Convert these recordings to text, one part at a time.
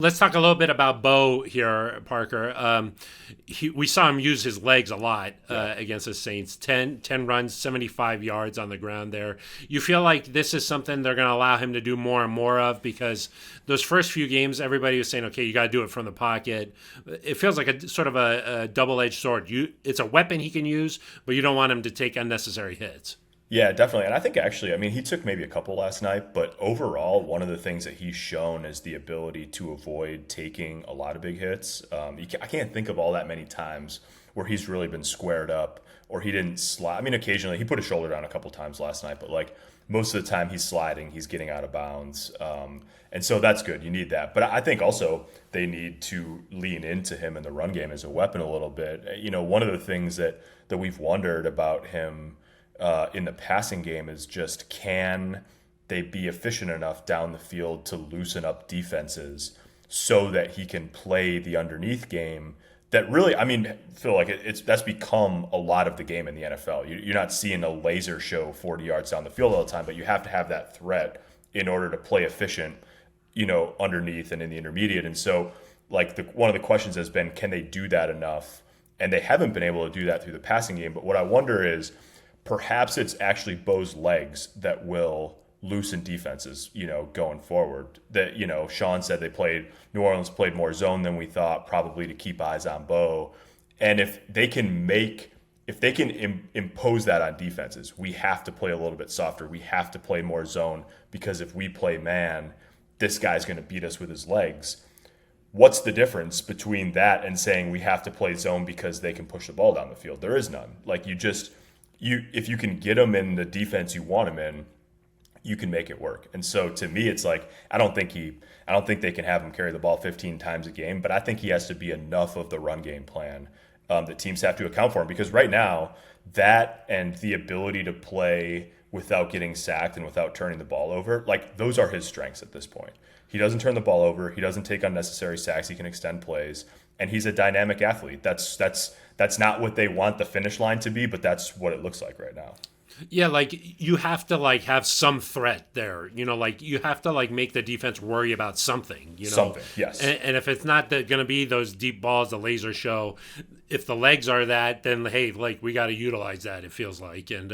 Let's talk a little bit about Bo here, Parker. We saw him use his legs a lot Yeah. against the Saints. Ten runs, 75 yards on the ground there. You feel like this is something they're going to allow him to do more and more of because those first few games, everybody was saying, okay, you got to do it from the pocket. It feels like a sort of a double-edged sword. It's a weapon he can use, but you don't want him to take unnecessary hits. Yeah, definitely. And I think actually, I mean, he took maybe a couple last night, but overall, one of the things that he's shown is the ability to avoid taking a lot of big hits. I can't think of all that many times where he's really been squared up or he didn't slide. I mean, occasionally he put his shoulder down a couple times last night, but like most of the time he's sliding, he's getting out of bounds. And so that's good. You need that. But I think also they need to lean into him in the run game as a weapon a little bit. One of the things that we've wondered about him in the passing game is just can they be efficient enough down the field to loosen up defenses so that he can play the underneath game that really, I mean, feel like it's that's become a lot of the game in the NFL. You're not seeing a laser show 40 yards down the field all the time, but you have to have that threat in order to play efficient, underneath and in the intermediate. And so, like, one of the questions has been, can they do that enough? And they haven't been able to do that through the passing game. But what I wonder is, perhaps it's actually Bo's legs that will loosen defenses, going forward. That, Sean said New Orleans played more zone than we thought, probably to keep eyes on Bo. And if they can impose that on defenses, we have to play a little bit softer. We have to play more zone because if we play man, this guy's going to beat us with his legs. What's the difference between that and saying we have to play zone because they can push the ball down the field? There is none. Like if you can get them in the defense you want them in, you can make it work. And so to me, it's like I don't think they can have him carry the ball 15 times a game, but I think he has to be enough of the run game plan that teams have to account for him because right now that and the ability to play without getting sacked and without turning the ball over, like those are his strengths at this point. He doesn't turn the ball over. He doesn't take unnecessary sacks. He can extend plays, and he's a dynamic athlete. That's not what they want the finish line to be, but that's what it looks like right now. Yeah, like you have to like have some threat there. Like you have to like make the defense worry about something. Something, yes. And if it's not going to be those deep balls, the laser show, if the legs are that, then hey, like we got to utilize that. It feels like, and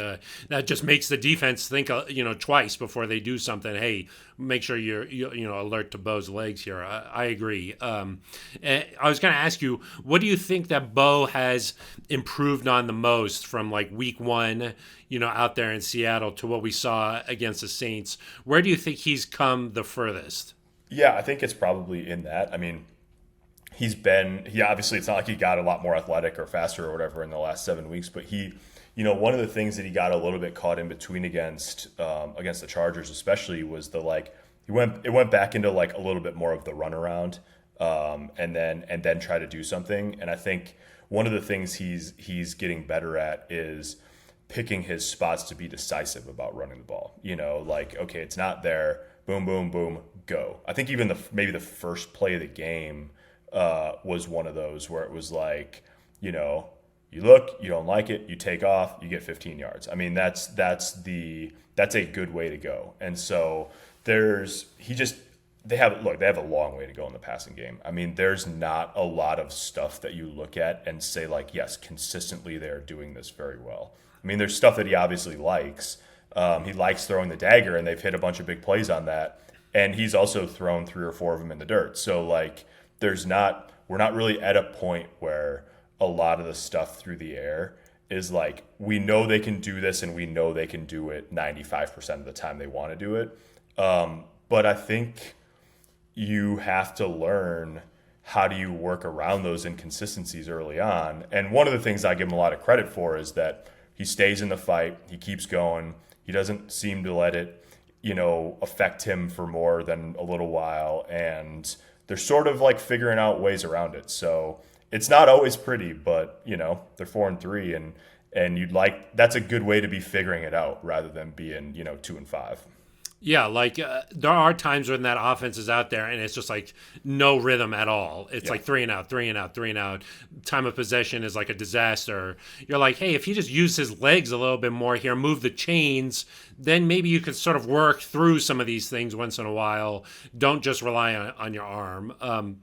that just makes the defense think, twice before they do something. Hey, make sure you're alert to Bo's legs here. I agree. And I was going to ask you, what do you think that Bo has improved on the most from like week one, out there in Seattle to what we saw against the Saints? Where do you think he's come the furthest? Yeah, I think it's probably in that. I mean, he obviously, it's not like he got a lot more athletic or faster or whatever in the last 7 weeks, but one of the things that he got a little bit caught in between against the Chargers especially was it went back into like a little bit more of the runaround, and then try to do something. And I think one of the things he's getting better at is picking his spots to be decisive about running the ball. Like, okay, it's not there, boom, boom, boom, go. I think even maybe the first play of the game was one of those where it was like, you look, you don't like it, you take off, you get 15 yards. I mean, that's a good way to go. And so they have a long way to go in the passing game. I mean, there's not a lot of stuff that you look at and say like, yes, consistently they're doing this very well. I mean, there's stuff that he obviously likes. He likes throwing the dagger, and they've hit a bunch of big plays on that. And he's also thrown 3 or 4 of them in the dirt. So like, we're not really at a point where a lot of the stuff through the air is like, we know they can do this and we know they can do it 95% of the time they want to do it. But I think you have to learn how do you work around those inconsistencies early on. And one of the things I give him a lot of credit for is that he stays in the fight. He keeps going. He doesn't seem to let it, affect him for more than a little while. And they're sort of like figuring out ways around it. So it's not always pretty, but they're 4-3, and that's a good way to be figuring it out rather than being 2-5. Yeah, like there are times when that offense is out there and it's just like no rhythm at all. It's like three and out, three and out, three and out. Time of possession is like a disaster. You're like, hey, if he just used his legs a little bit more here, move the chains, then maybe you could sort of work through some of these things once in a while. Don't just rely on your arm.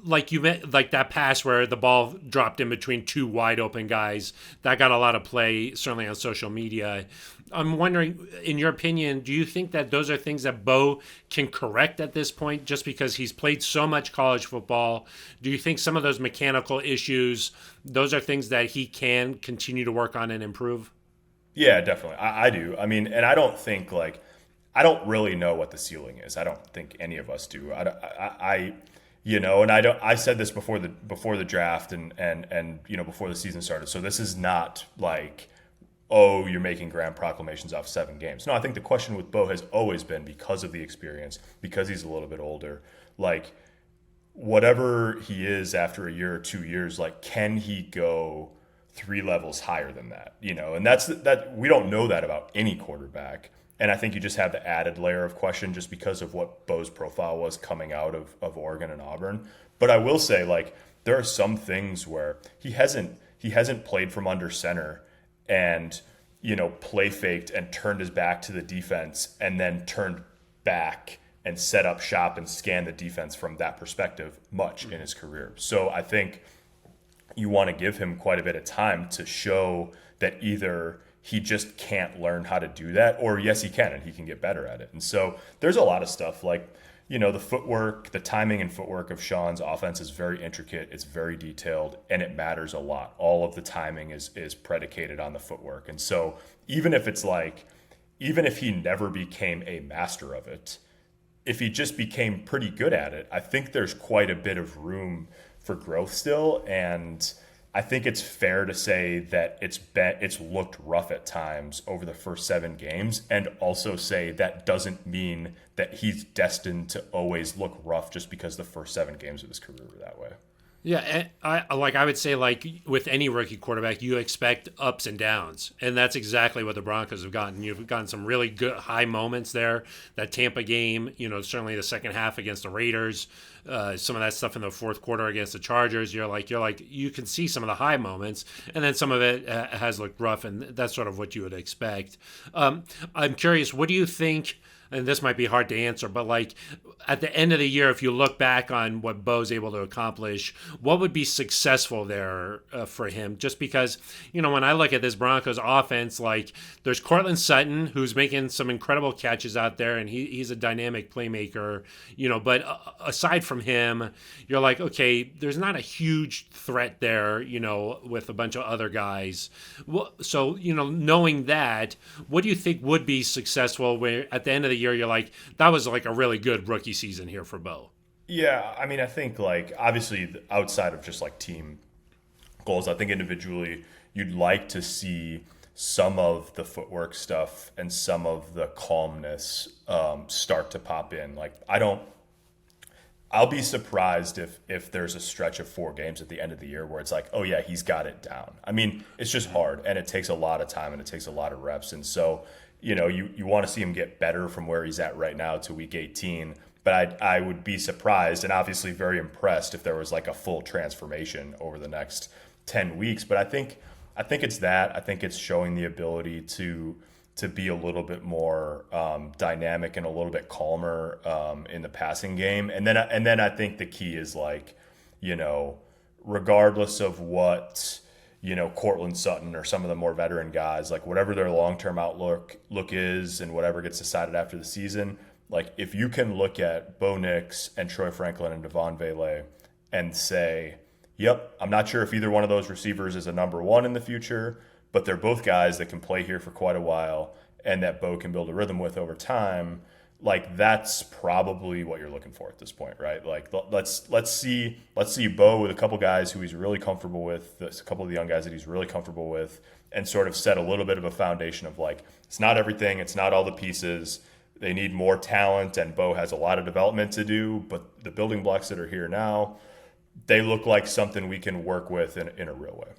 Like you meant, like that pass where the ball dropped in between two wide open guys, that got a lot of play, certainly on social media. I'm wondering, in your opinion, do you think that those are things that Bo can correct at this point just because he's played so much college football? Do you think some of those mechanical issues, those are things that he can continue to work on and improve? Yeah, definitely. I do. I mean, and I don't think like I don't really know what the ceiling is. I don't think any of us do. And I don't. I said this before the draft and before the season started. So this is not like, oh, you're making grand proclamations off 7 games. No, I think the question with Bo has always been because of the experience, because he's a little bit older, like whatever he is after a year or 2 years, like can he go 3 levels higher than that? And that we don't know that about any quarterback. And I think you just have the added layer of question just because of what Bo's profile was coming out of Oregon and Auburn. But I will say, like, there are some things where he hasn't played from under center and play faked and turned his back to the defense and then turned back and set up shop and scanned the defense from that perspective much in his career. So I think you want to give him quite a bit of time to show that either he just can't learn how to do that, or yes, he can, and he can get better at it. And so there's a lot of stuff like, the footwork, the timing and footwork of Sean's offense is very intricate. It's very detailed, and it matters a lot. All of the timing is predicated on the footwork. And so even if he never became a master of it, if he just became pretty good at it, I think there's quite a bit of room for growth still. And I think it's fair to say that it's looked rough at times over the first 7 games, and also say that doesn't mean that he's destined to always look rough just because the first 7 games of his career were that way. Yeah, and I would say, like with any rookie quarterback, you expect ups and downs, and that's exactly what the Broncos have gotten. You've gotten some really good high moments there. That Tampa game, certainly the second half against the Raiders, some of that stuff in the fourth quarter against the Chargers. You're like you can see some of the high moments, and then some of it has looked rough, and that's sort of what you would expect. I'm curious, what do you think? And this might be hard to answer, but like at the end of the year, if you look back on what Bo's able to accomplish, what would be successful there for him? Just because, when I look at this Broncos offense, like there's Cortland Sutton, who's making some incredible catches out there, and he's a dynamic playmaker, but aside from him, you're like, okay, there's not a huge threat there, with a bunch of other guys. Well, so, knowing that, what do you think would be successful where at the end of the year, you're like, that was like a really good rookie season here for Bo? Yeah, I mean, I think like obviously outside of just like team goals, I think individually you'd like to see some of the footwork stuff and some of the calmness start to pop in. Like I'll be surprised if there's a stretch of 4 games at the end of the year where it's like, oh yeah, he's got it down. I mean, it's just hard, and it takes a lot of time and it takes a lot of reps. And so, you want to see him get better from where he's at right now to week 18. But I would be surprised and obviously very impressed if there was like a full transformation over the next 10 weeks. But I think it's that. I think it's showing the ability to be a little bit more dynamic and a little bit calmer in the passing game. And then I think the key is like, regardless of what Cortland Sutton or some of the more veteran guys, like whatever their long-term outlook is and whatever gets decided after the season, like if you can look at Bo Nix and Troy Franklin and Devon Vele and say, yep, I'm not sure if either one of those receivers is a number 1 in the future, but they're both guys that can play here for quite a while and that Bo can build a rhythm with over time, like that's probably what you're looking for at this point, right? Like let's see Bo with a couple guys who he's really comfortable with, a couple of the young guys that he's really comfortable with, and sort of set a little bit of a foundation of like, it's not everything, it's not all the pieces. They need more talent, and Bo has a lot of development to do, but the building blocks that are here now, they look like something we can work with in a real way.